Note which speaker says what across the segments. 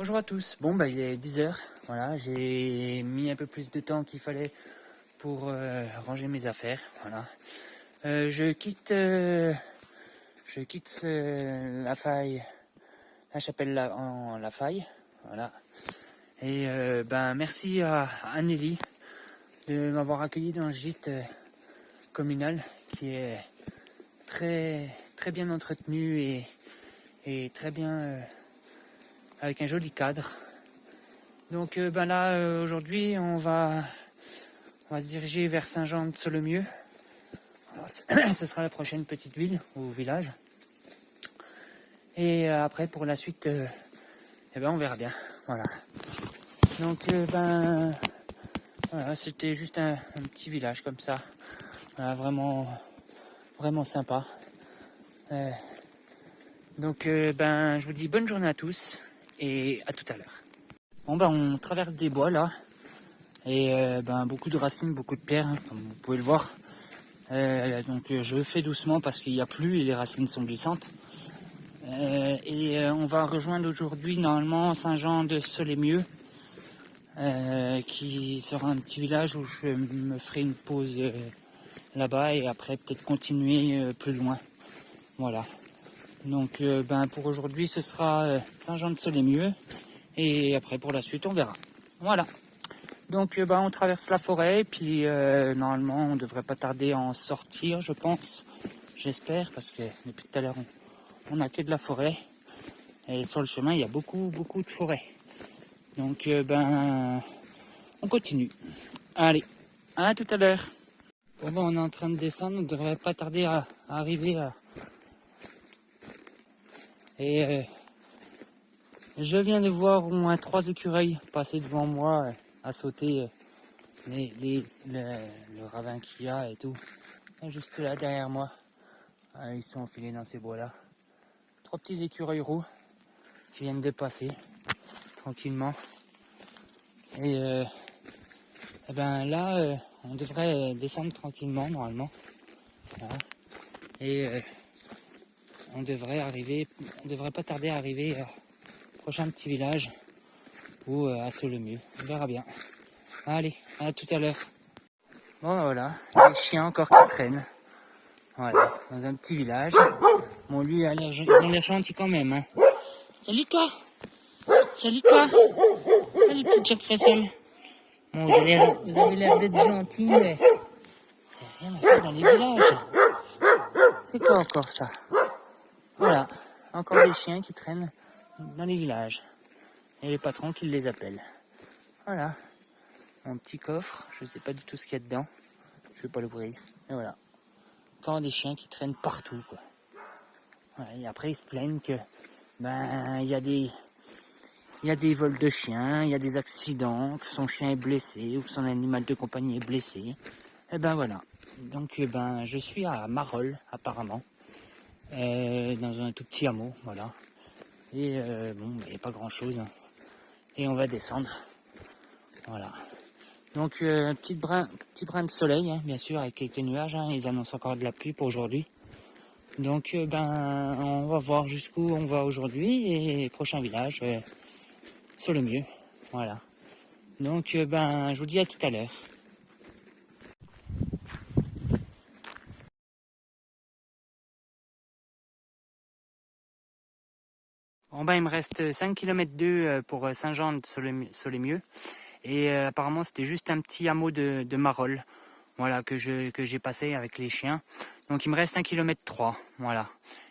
Speaker 1: Bonjour à tous. Bon, bah, il est 10 h. Voilà, j'ai mis un peu plus de temps qu'il fallait pour ranger mes affaires. Voilà. Je quitte la faille, la chapelle en la faille. Voilà. Et merci à Anneli de m'avoir accueilli dans le gîte communal qui est très très bien entretenu et très bien avec un joli cadre. Donc là aujourd'hui on va se diriger vers Saint-Jean-de-Solemieux. Ce sera la prochaine petite ville ou village. Et après pour la suite on verra bien. Voilà. Donc voilà, c'était juste un petit village comme ça. Voilà, vraiment sympa. Je vous dis bonne journée à tous et à tout à l'heure. Bon on traverse des bois là. Et beaucoup de racines, beaucoup de pierres, hein, comme vous pouvez le voir. Je fais doucement parce qu'il n'y a plus et les racines sont glissantes. On va rejoindre aujourd'hui normalement Saint-Jean-de-Solemieux, qui sera un petit village où je me ferai une pause là-bas et après peut-être continuer plus loin. Voilà. Donc pour aujourd'hui ce sera Saint-Jean-de-Solemieux et après pour la suite on verra. Voilà. Donc on traverse la forêt, puis normalement on devrait pas tarder à en sortir, je pense. J'espère, parce que depuis tout à l'heure on a que de la forêt. Et sur le chemin il y a beaucoup de forêt. Donc on continue. Allez, à tout à l'heure. Bon on est en train de descendre, on devrait pas tarder à arriver à... Et je viens de voir au moins 3 écureuils passer devant moi à sauter le ravin qu'il y a et tout. Et juste là derrière moi, ils sont enfilés dans ces bois-là. 3 petits écureuils roux qui viennent de passer tranquillement. Et là, on devrait descendre tranquillement normalement. Voilà. Et on devrait pas tarder à arriver au prochain petit village ou à Solemieux. On verra bien. Allez, à tout à l'heure. Bon voilà, les chiens encore qui traînent. Voilà, dans un petit village. Bon lui, ils ont l'air gentils quand même. Hein. Salut toi. Salut toi. Salut petit Jack Russell. Bon, vous avez l'air d'être gentil, mais c'est rien à faire dans les villages. C'est quoi encore ça? Voilà, encore des chiens qui traînent dans les villages. Et les patrons qui les appellent. Voilà, mon petit coffre, je sais pas du tout ce qu'il y a dedans. Je vais pas l'ouvrir. Et voilà, encore des chiens qui traînent partout, quoi. Voilà, et après ils se plaignent que il y a des vols de chiens, il y a des accidents, que son chien est blessé ou que son animal de compagnie est blessé. Et voilà. Donc je suis à Marolles apparemment, dans un tout petit hameau, voilà. Et il n'y a pas grand chose. Et on va descendre. Voilà. Donc petit brin de soleil, hein, bien sûr, avec quelques nuages. Hein, ils annoncent encore de la pluie pour aujourd'hui. Donc on va voir jusqu'où on va aujourd'hui et prochain village, Solemieux. Voilà. Donc je vous dis à tout à l'heure. Bon il me reste 5 km 2 pour Saint-Jean-de-Solemieux. Et apparemment c'était juste un petit hameau de Marolles. Voilà, que j'ai passé avec les chiens. Donc il me reste 1 km 3. Voilà.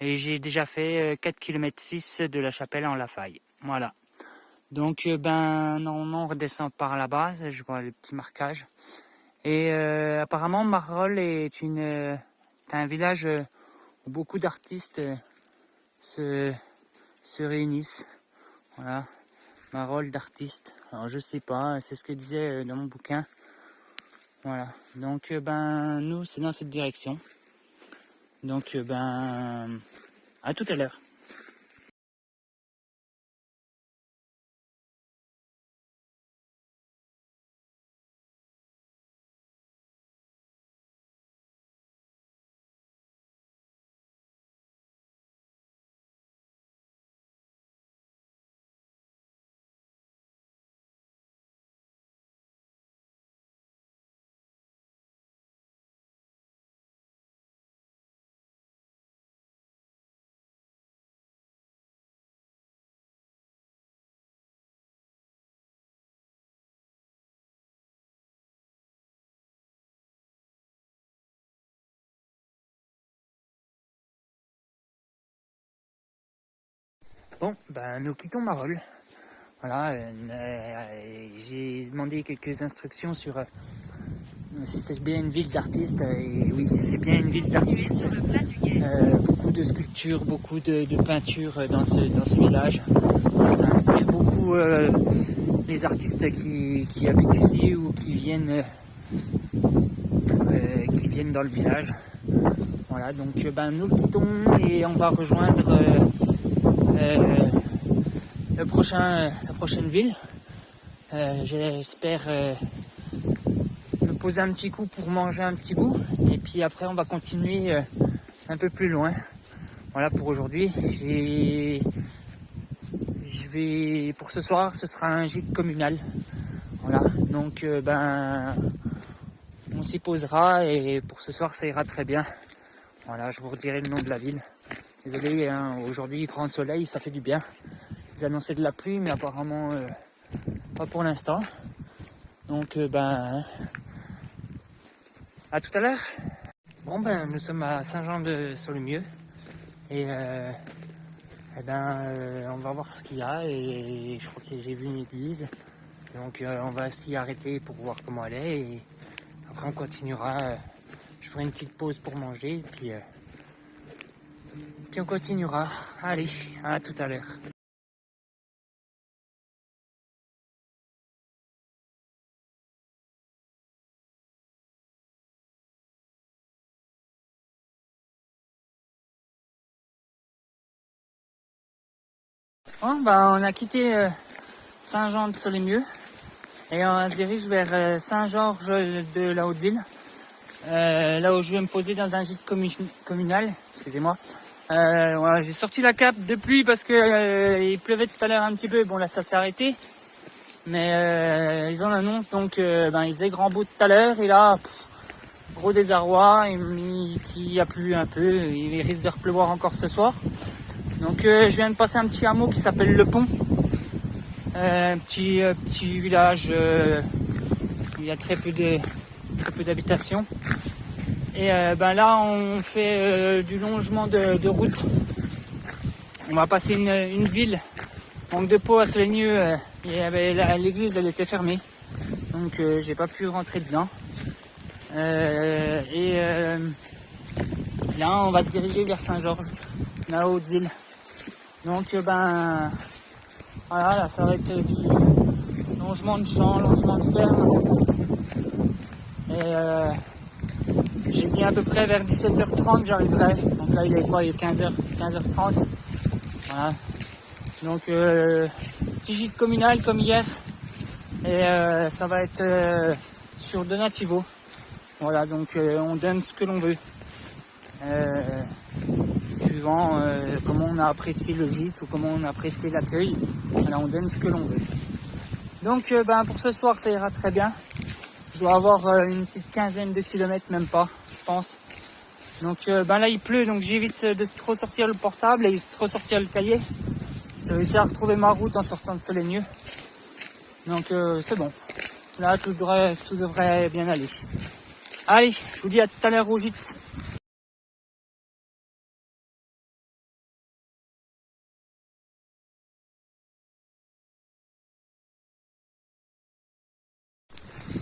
Speaker 1: Et j'ai déjà fait 4 km 6 de la chapelle en La Faille. Voilà. Donc normalement on redescend par là-bas, je vois le petit marquage. Et apparemment Marolles est un village où beaucoup d'artistes se réunissent. Voilà. Marolles d'artistes. Alors je sais pas, c'est ce que disait dans mon bouquin. Voilà. Donc nous c'est dans cette direction. Donc à tout à l'heure. Bon, ben nous quittons Marolles. Voilà, j'ai demandé quelques instructions sur si c'était bien une ville d'artistes. Et oui, c'est bien une ville d'artistes. Beaucoup de sculptures, beaucoup de peintures dans ce village. Ça inspire beaucoup les artistes qui habitent ici ou qui viennent dans le village. Voilà, donc ben, nous quittons et on va rejoindre la prochaine ville. J'espère me poser un petit coup pour manger un petit bout. Et puis après, on va continuer un peu plus loin. Voilà pour aujourd'hui. Pour ce soir, ce sera un gîte communal. Voilà, donc ben, on s'y posera et pour ce soir, ça ira très bien. Voilà, je vous redirai le nom de la ville. Désolé, hein, aujourd'hui, grand soleil, ça fait du bien. Ils annonçaient de la pluie, mais apparemment pas pour l'instant. Donc, ben, à tout à l'heure. Bon, ben, nous sommes à Saint-Jean-de-Solemieux et on va voir ce qu'il y a. Et je crois que j'ai vu une église, donc on va s'y arrêter pour voir comment elle est. Et après, on continuera. Je ferai une petite pause pour manger, puis on continuera. Allez, à tout à l'heure. Bon, bah, on a quitté Saint-Jean-de-Solemieux et on se dirige vers Saint-Georges de la Haute-Ville, là où je vais me poser dans un gîte communal. Excusez-moi. Voilà, j'ai sorti la cape de pluie parce que il pleuvait tout à l'heure un petit peu. Bon, là ça s'est arrêté, mais ils en annoncent donc il faisait grand beau tout à l'heure et là gros désarroi, il y a plu un peu, il risque de repleuvoir encore ce soir. Donc je viens de passer un petit hameau qui s'appelle Le Pont, un petit village où il y a très peu d'habitations. Et là on fait du longement de route. On va passer une ville, manque de peau à Solemieux, l'église elle était fermée, donc j'ai pas pu rentrer dedans. Là on va se diriger vers Saint-Georges, la Haute-Ville. Donc voilà, là ça va être du longement de champs, longement de ferme. Et j'ai dit à peu près vers 17h30 j'arriverai. Donc là il est quoi, il est 15h30. Voilà. Donc petit gîte communal comme hier. Et ça va être sur Donativo. Voilà, donc on donne ce que l'on veut. Suivant comment on a apprécié le gîte ou comment on a apprécié l'accueil. Voilà, on donne ce que l'on veut. Donc pour ce soir ça ira très bien. Je dois avoir une petite quinzaine de kilomètres, même pas, je pense. Donc là il pleut, donc j'évite de trop sortir le portable et de trop sortir le cahier. J'ai réussi à retrouver ma route en sortant de Solemieux. Donc c'est bon. Là tout devrait bien aller. Allez, je vous dis à tout à l'heure au gîte.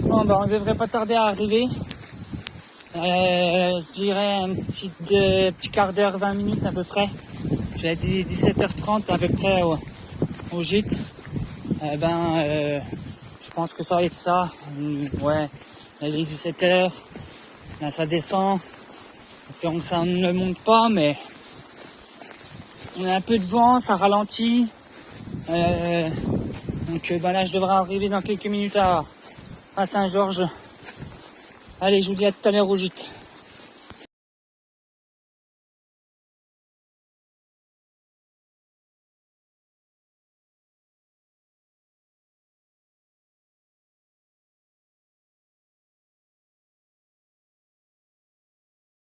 Speaker 1: Bon, on devrait pas tarder à arriver. Je dirais un petit quart d'heure, 20 minutes à peu près. J'ai dit 17h30 à peu près au gîte. Je pense que ça va être ça. Ouais, il est 17h. Là, ça descend. Espérons que ça ne monte pas, mais on a un peu de vent, ça ralentit. Donc là, je devrais arriver dans quelques minutes à Saint-Georges. Allez, je vous dis à tout à l'heure au gîte.